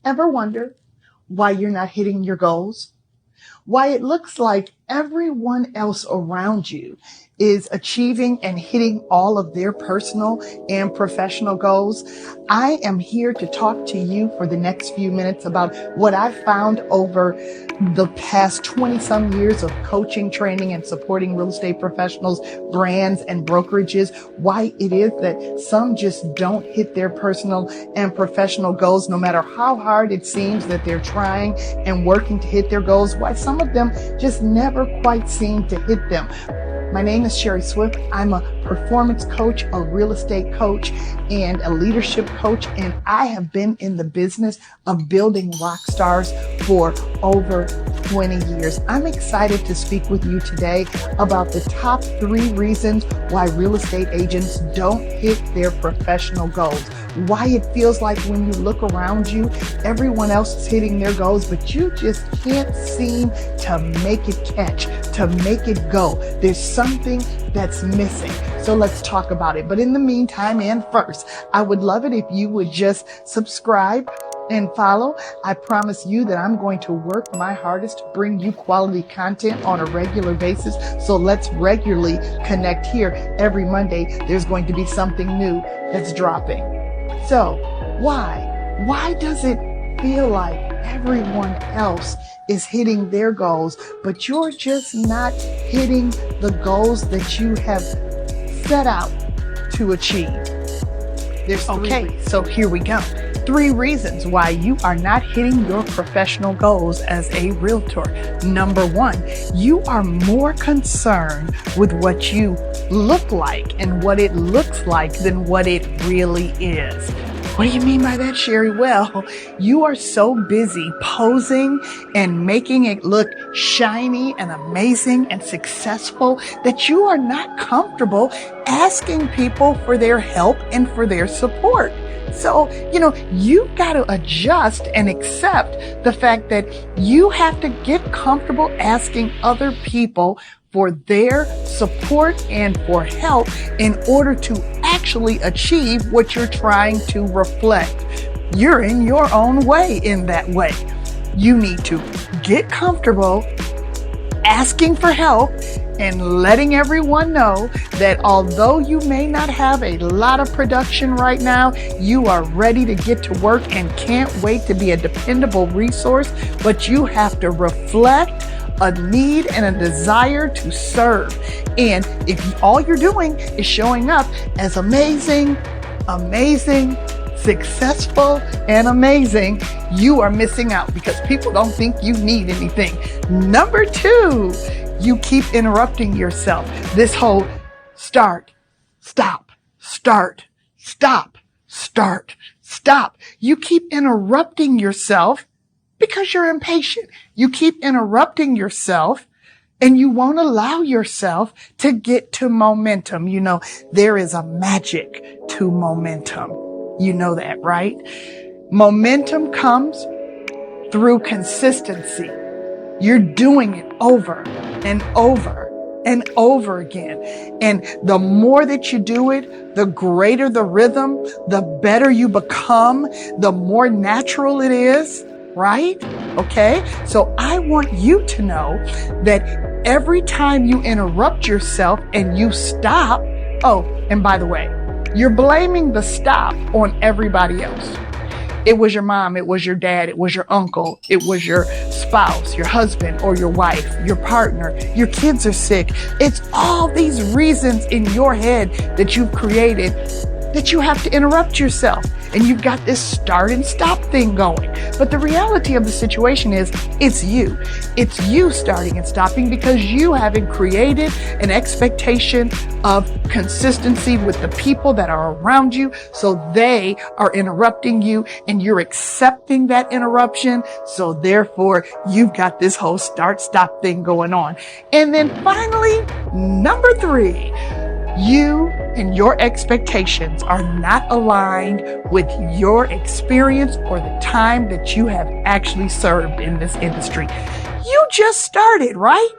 Ever wonder why you're not hitting your goals? Why it looks like everyone else around you is achieving and hitting all of their personal and professional goals? I am here to talk to you for the next few minutes about what I've found over the past 20 some years of coaching, training, and supporting real estate professionals, brands, and brokerages, why it is that some just don't hit their personal and professional goals, no matter how hard it seems that they're trying and working to hit their goals, why some of them just never quite seem to hit them. My name is Sherry Swift. I'm a performance coach, a real estate coach, and a leadership coach, and I have been in the business of building rock stars for over 20 years. I'm excited to speak with you today about the top 3 reasons why real estate agents don't hit their professional goals. Why it feels like when you look around you, everyone else is hitting their goals, but you just can't seem to make it catch, to make it go. There's something that's missing. So let's talk about it. But in the meantime, and first, I would love it if you would just subscribe and follow. I promise you that I'm going to work my hardest to bring you quality content on a regular basis. So let's regularly connect here. Every Monday, there's going to be something new that's dropping. So why does it feel like everyone else is hitting their goals, but you're just not hitting the goals that you have set out to achieve? So here we go. 3 reasons why you are not hitting your professional goals as a realtor. Number 1, you are more concerned with what you look like and what it looks like than what it really is. What do you mean by that, Sherry? Well, you are so busy posing and making it look shiny and amazing and successful that you are not comfortable asking people for their help and for their support. So, you've got to adjust and accept the fact that you have to get comfortable asking other people for their support and for help in order to actually achieve what you're trying to reflect. You're in your own way in that way. You need to get comfortable asking for help and letting everyone know that although you may not have a lot of production right now, you are ready to get to work and can't wait to be a dependable resource, but you have to reflect a need and a desire to serve. And if all you're doing is showing up as amazing, successful, and amazing, you are missing out because people don't think you need anything. Number 2, you keep interrupting yourself. This whole start, stop, start, stop, start, stop. You keep interrupting yourself because you're impatient. You keep interrupting yourself and you won't allow yourself to get to momentum. There is a magic to momentum. You know that, right? Momentum comes through consistency. You're doing it over and over and over again. And the more that you do it, the greater the rhythm, the better you become, the more natural it is, right? Okay? So I want you to know that every time you interrupt yourself and you stop, and by the way, you're blaming the stop on everybody else. It was your mom, it was your dad, it was your uncle, it was your spouse, your husband or your wife, your partner, your kids are sick. It's all these reasons in your head that you've created that you have to interrupt yourself. And you've got this start and stop thing going. But the reality of the situation is it's you. It's you starting and stopping because you haven't created an expectation of consistency with the people that are around you. So they are interrupting you and you're accepting that interruption. So therefore, you've got this whole start stop thing going on. And then finally, number 3, you and your expectations are not aligned with your experience or the time that you have actually served in this industry. You just started, right?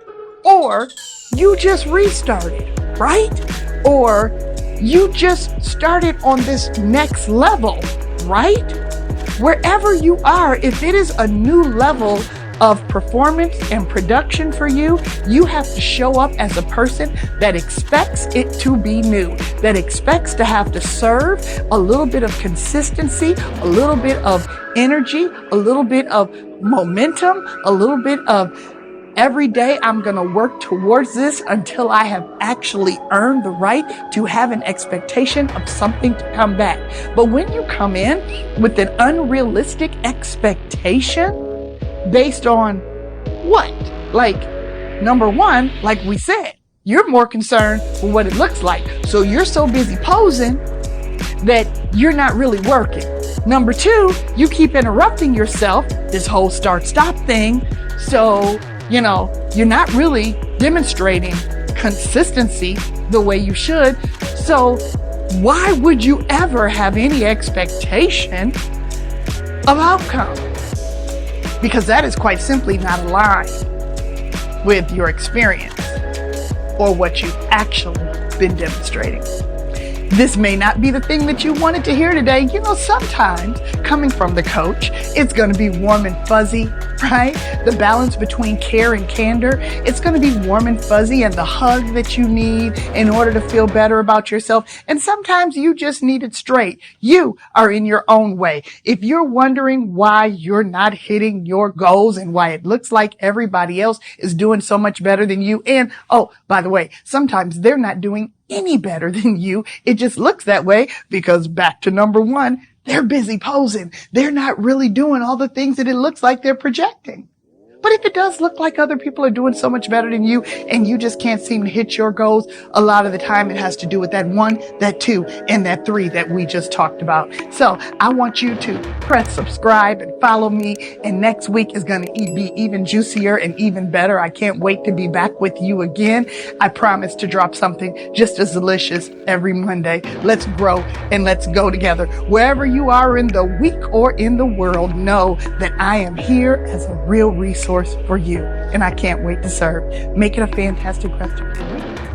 Or you just restarted, right? Or you just started on this next level, right? Wherever you are, if it is a new level of performance and production for you, you have to show up as a person that expects it to be new, that expects to have to serve a little bit of consistency, a little bit of energy, a little bit of momentum, a little bit of every day I'm going to work towards this until I have actually earned the right to have an expectation of something to come back. But when you come in with an unrealistic expectation based on what? Like, number one, like we said, you're more concerned with what it looks like. So you're so busy posing that you're not really working. Number two, you keep interrupting yourself, this whole start-stop thing. So you're not really demonstrating consistency the way you should. So why would you ever have any expectation of outcome? Because that is quite simply not aligned with your experience or what you've actually been demonstrating. This may not be the thing that you wanted to hear today. Sometimes coming from the coach, it's going to be warm and fuzzy, right? The balance between care and candor, it's going to be warm and fuzzy, and the hug that you need in order to feel better about yourself. And sometimes you just need it straight. You are in your own way. If you're wondering why you're not hitting your goals and why it looks like everybody else is doing so much better than you, and oh, by the way, sometimes they're not doing any better than you. It just looks that way because, back to number one, they're busy posing. They're not really doing all the things that it looks like they're projecting. But if it does look like other people are doing so much better than you and you just can't seem to hit your goals, a lot of the time it has to do with that 1, that 2, and that 3 that we just talked about. So I want you to press subscribe and follow me. And next week is going to be even juicier and even better. I can't wait to be back with you again. I promise to drop something just as delicious every Monday. Let's grow and let's go together. Wherever you are in the week or in the world, know that I am here as a real resource for you, and I can't wait to serve. Make it a fantastic rest of your week.